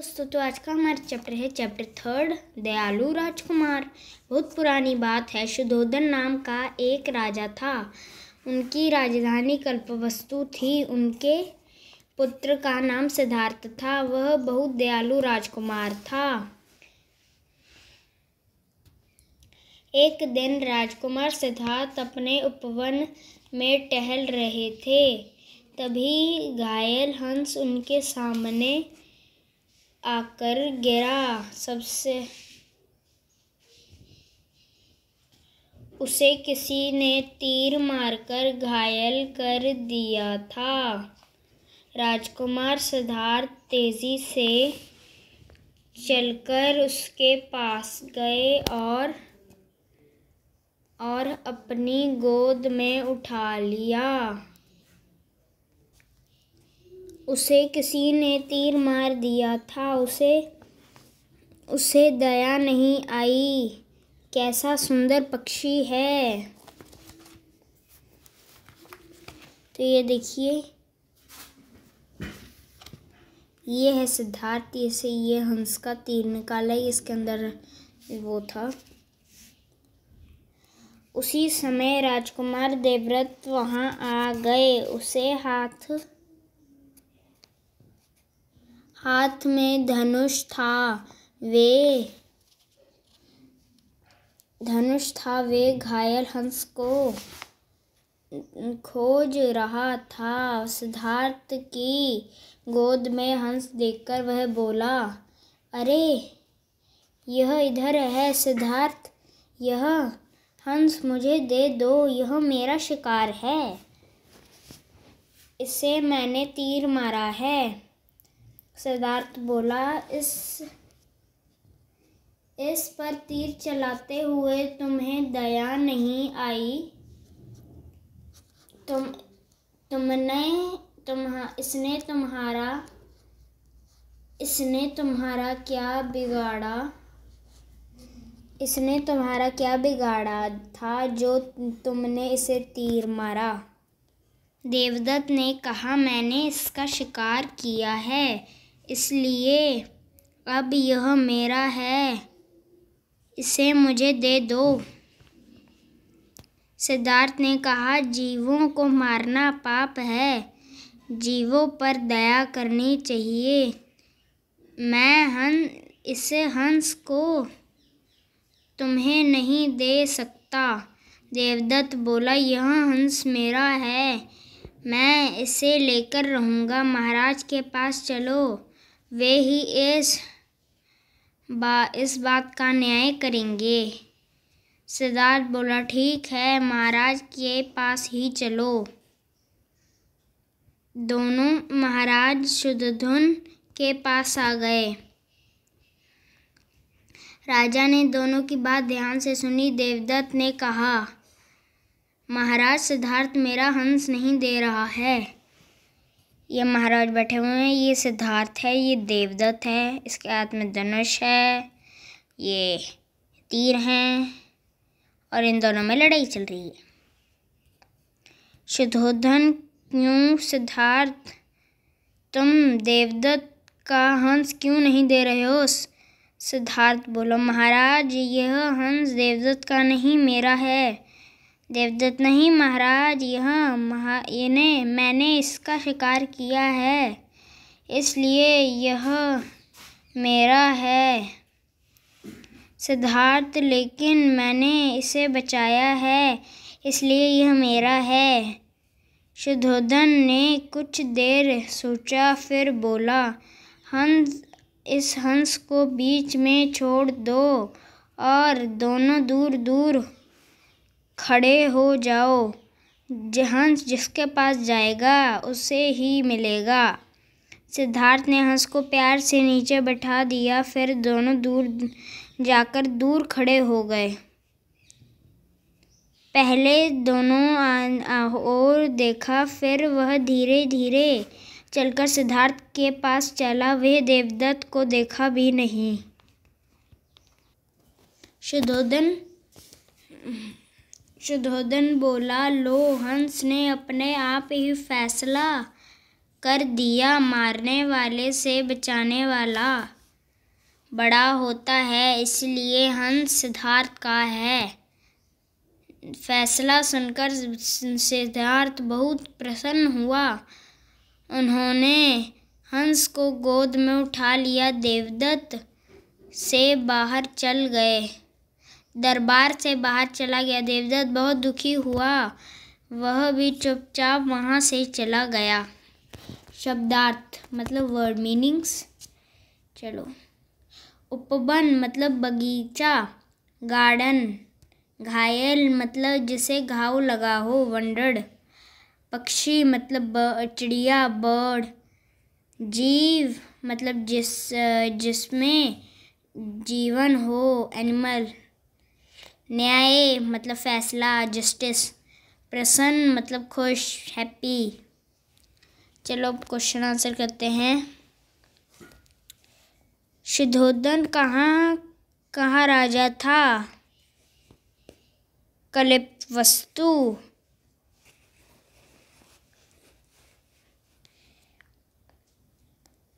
दोस्तों, तो आज का हमारा चैप्टर है चैप्टर 3 दयालु राजकुमार। बहुत पुरानी बात है। शुद्धोधन नाम का एक राजा था। उनकी राजधानी कल्पवस्तु थी। उनके पुत्र का नाम सिद्धार्थ था। वह बहुत दयालु राजकुमार था। एक दिन राजकुमार सिद्धार्थ अपने उपवन में टहल रहे थे। तभी घायल हंस उनके सामने आकर गिरा। उसे किसी ने तीर मारकर घायल कर दिया था। राजकुमार सिद्धार्थ तेजी से चलकर उसके पास गए और अपनी गोद में उठा लिया। उसे किसी ने तीर मार दिया था। उसे दया नहीं आई। कैसा सुंदर पक्षी है। तो ये देखिए, ये है सिद्धार्थ। ये हंस का तीर निकाला। इसके अंदर वो था। उसी समय राजकुमार देवव्रत वहां आ गए। उसे हाथ में धनुष था। वे घायल हंस को खोज रहा था। सिद्धार्थ की गोद में हंस देखकर वह बोला, अरे, यह इधर है सिद्धार्थ। यह हंस मुझे दे दो। यह मेरा शिकार है। इसे मैंने तीर मारा है। सिद्धार्थ बोला, इस पर तीर चलाते हुए तुम्हें दया नहीं आई। इसने तुम्हारा क्या बिगाड़ा था जो तुमने इसे तीर मारा। देवदत्त ने कहा, मैंने इसका शिकार किया है, इसलिए अब यह मेरा है। इसे मुझे दे दो। सिद्धार्थ ने कहा, जीवों को मारना पाप है। जीवों पर दया करनी चाहिए। मैं इस हंस को तुम्हें नहीं दे सकता। देवदत्त बोला, यह हंस मेरा है। मैं इसे लेकर रहूँगा। महाराज के पास चलो। वे ही इस बात का न्याय करेंगे। सिद्धार्थ बोला, ठीक है, महाराज के पास ही चलो। दोनों महाराज शुद्धोधन के पास आ गए। राजा ने दोनों की बात ध्यान से सुनी। देवदत्त ने कहा, महाराज, सिद्धार्थ मेरा हंस नहीं दे रहा है। ये महाराज बैठे हुए हैं। ये सिद्धार्थ है, ये देवदत्त है। इसके हाथ में धनुष है, ये तीर हैं और इन दोनों में लड़ाई चल रही है। शुद्धोधन, क्यों सिद्धार्थ, तुम देवदत्त का हंस क्यों नहीं दे रहे हो? सिद्धार्थ बोला, महाराज, यह हंस देवदत्त का नहीं, मेरा है। देवदत्त, नहीं महाराज, मैंने इसका शिकार किया है, इसलिए यह मेरा है। सिद्धार्थ, लेकिन मैंने इसे बचाया है, इसलिए यह मेरा है। शुद्धोधन ने कुछ देर सोचा, फिर बोला, इस हंस को बीच में छोड़ दो और दोनों दूर दूर खड़े हो जाओ। हंस जिसके पास जाएगा उसे ही मिलेगा। सिद्धार्थ ने हंस को प्यार से नीचे बैठा दिया। फिर दोनों दूर खड़े हो गए। पहले दोनों और देखा, फिर वह धीरे धीरे चलकर सिद्धार्थ के पास चला। वह देवदत्त को देखा भी नहीं। शुद्धोधन बोला, लो, हंस ने अपने आप ही फैसला कर दिया। मारने वाले से बचाने वाला बड़ा होता है, इसलिए हंस सिद्धार्थ का है। फैसला सुनकर सिद्धार्थ बहुत प्रसन्न हुआ। उन्होंने हंस को गोद में उठा लिया। देवदत्त से बाहर चल गए। दरबार से बाहर चला गया। देवदत्त बहुत दुखी हुआ। वह भी चुपचाप वहाँ से चला गया। शब्दार्थ मतलब वर्ड मीनिंग्स। चलो, उपवन मतलब बगीचा, गार्डन। घायल मतलब जिसे घाव लगा हो, वंडर्ड। पक्षी मतलब चिड़िया, बर्ड। जीव मतलब जिसमें जीवन हो, एनिमल। न्याय मतलब फैसला, जस्टिस। प्रसन्न मतलब खुश, हैप्पी। चलो अब क्वेश्चन आंसर करते हैं। शुद्धोधन कहाँ राजा था? कलिपवस्तु।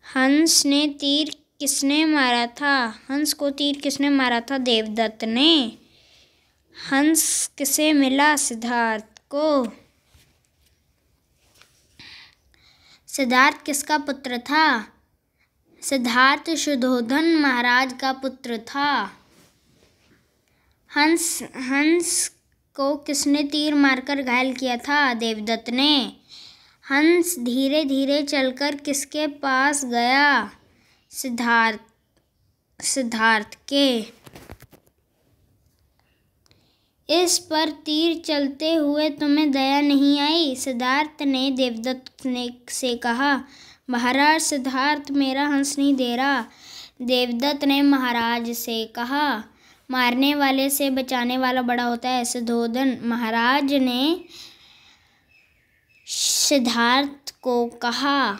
हंस ने तीर किसने मारा था? हंस को तीर किसने मारा था? देवदत्त ने। हंस किसे मिला? सिद्धार्थ को। सिद्धार्थ किसका पुत्र था? सिद्धार्थ शुद्धोधन महाराज का पुत्र था। हंस को किसने तीर मारकर घायल किया था? देवदत्त ने। हंस धीरे धीरे चलकर किसके पास गया? सिद्धार्थ के। इस पर तीर चलते हुए तुम्हें दया नहीं आई? सिद्धार्थ ने देवदत्त से कहा। महाराज, सिद्धार्थ मेरा हंस नहीं दे रहा। देवदत्त ने महाराज से कहा। मारने वाले से बचाने वाला बड़ा होता है। शुद्धोधन महाराज ने सिद्धार्थ को कहा।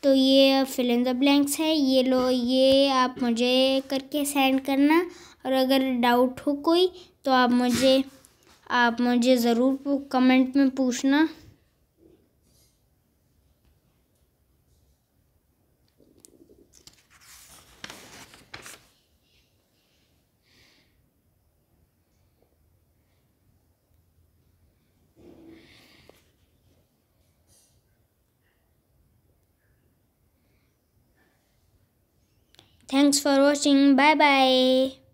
तो ये फिल इन द ब्लैंक्स है। ये लो, ये आप मुझे करके सेंड करना। और अगर डाउट हो कोई तो आप मुझे ज़रूर कमेंट में पूछना। Thanks for watching. Bye bye.